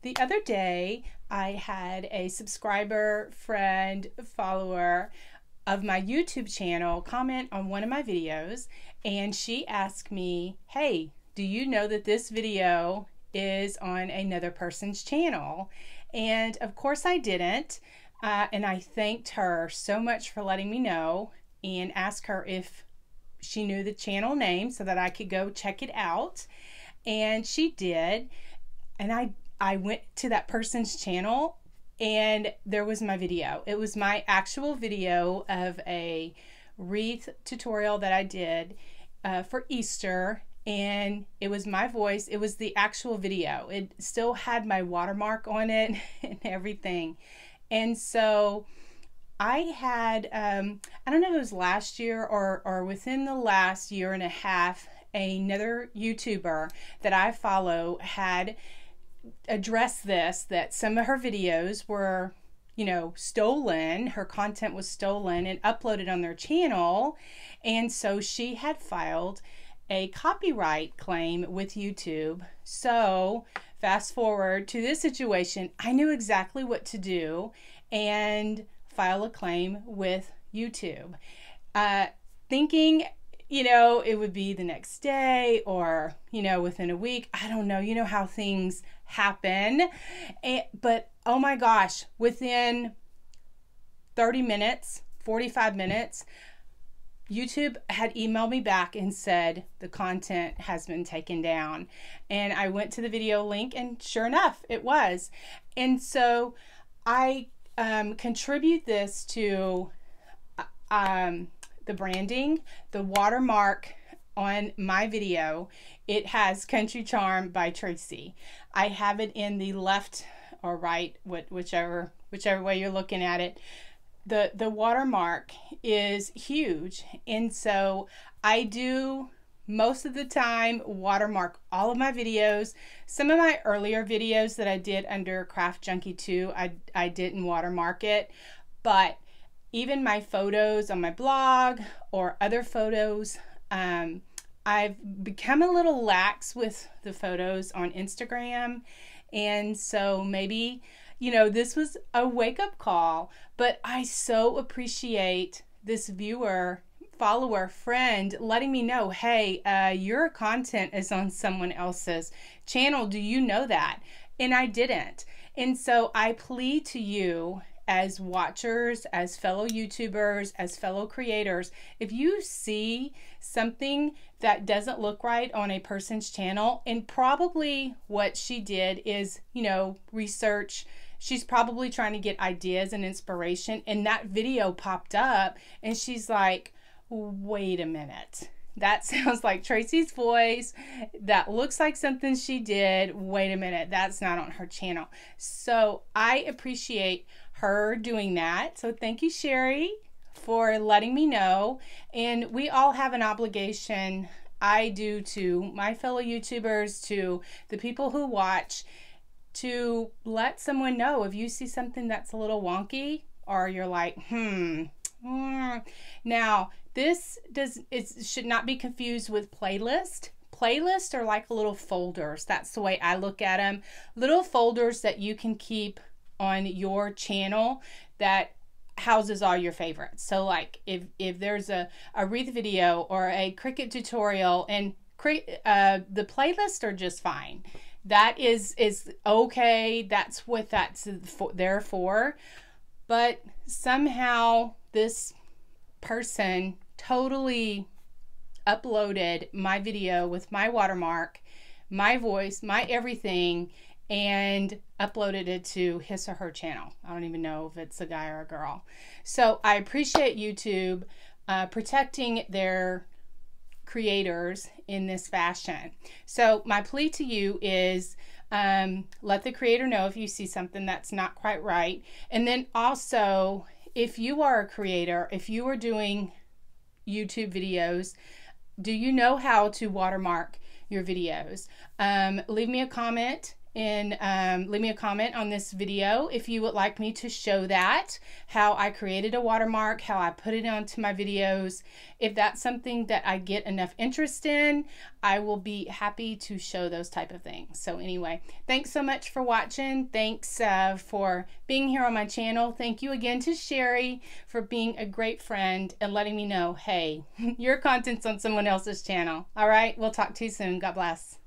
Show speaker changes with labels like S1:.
S1: The other day, I had a subscriber, friend, follower of my YouTube channel comment on one of my videos, and she asked me, hey, do you know that this video is on another person's channel? And of course I didn't. And I thanked her so much for letting me know and asked her if she knew the channel name so that I could go check it out. And she did. And I went to that person's channel and there was my video. It was my actual video of a wreath tutorial that I did for Easter, and it was my voice. It was the actual video. It still had my watermark on it and everything. And so I had, I don't know if it was last year or within the last year and a half, another YouTuber that I follow had address this, that some of her videos were, stolen. Her content was stolen and uploaded on their channel. And so she had filed a copyright claim with YouTube. So fast forward to this situation, I knew exactly what to do and file a claim with YouTube. Thinking it would be the next day or, within a week. I don't know. You know how things happen. But oh my gosh, within 30 minutes, 45 minutes, YouTube had emailed me back and said the content has been taken down. And I went to the video link and sure enough, it was. And so I contribute this to the branding, the watermark on my video. It has Country Charm by Tracy. I have it in the left or right, whichever way you're looking at it. The watermark is huge, and so I do most of the time watermark all of my videos. Some of my earlier videos that I did under Craft Junkie 2, I didn't watermark it, but even my photos on my blog or other photos, I've become a little lax with the photos on Instagram. And so maybe, this was a wake-up call, but I so appreciate this viewer, follower, friend letting me know, hey, your content is on someone else's channel. Do you know that? And I didn't. And so I plead to you as watchers, as fellow YouTubers, as fellow creators, if you see something that doesn't look right on a person's channel, and probably what she did is, research, she's probably trying to get ideas and inspiration, and that video popped up and she's like, wait a minute. That sounds like Tracy's voice. That looks like something she did. Wait a minute, that's not on her channel. So I appreciate her doing that. So thank you, Sherry, for letting me know. And we all have an obligation, I do, to my fellow YouTubers, to the people who watch, to let someone know if you see something that's a little wonky or you're like, Now, it should not be confused with playlist. Playlists are like little folders. That's the way I look at them. Little folders that you can keep on your channel that houses all your favorites. So like if there's a wreath video or a Cricut tutorial, and the playlists are just fine. That is okay. That's what that's there for. But somehow this person totally uploaded my video with my watermark, my voice, my everything, and uploaded it to his or her channel. I don't even know if it's a guy or a girl. So I appreciate YouTube protecting their creators in this fashion. So my plea to you is let the creator know if you see something that's not quite right. And then also, if you are a creator, if you are doing YouTube videos, do you know how to watermark your videos? Leave me a comment leave me a comment on this video if you would like me to show that, how I created a watermark, how I put it onto my videos. If that's something that I get enough interest in, I will be happy to show those type of things. So anyway, thanks so much for watching. Thanks for being here on my channel. Thank you again to Sherry for being a great friend and letting me know, hey, your content's on someone else's channel. All right, we'll talk to you soon. God bless.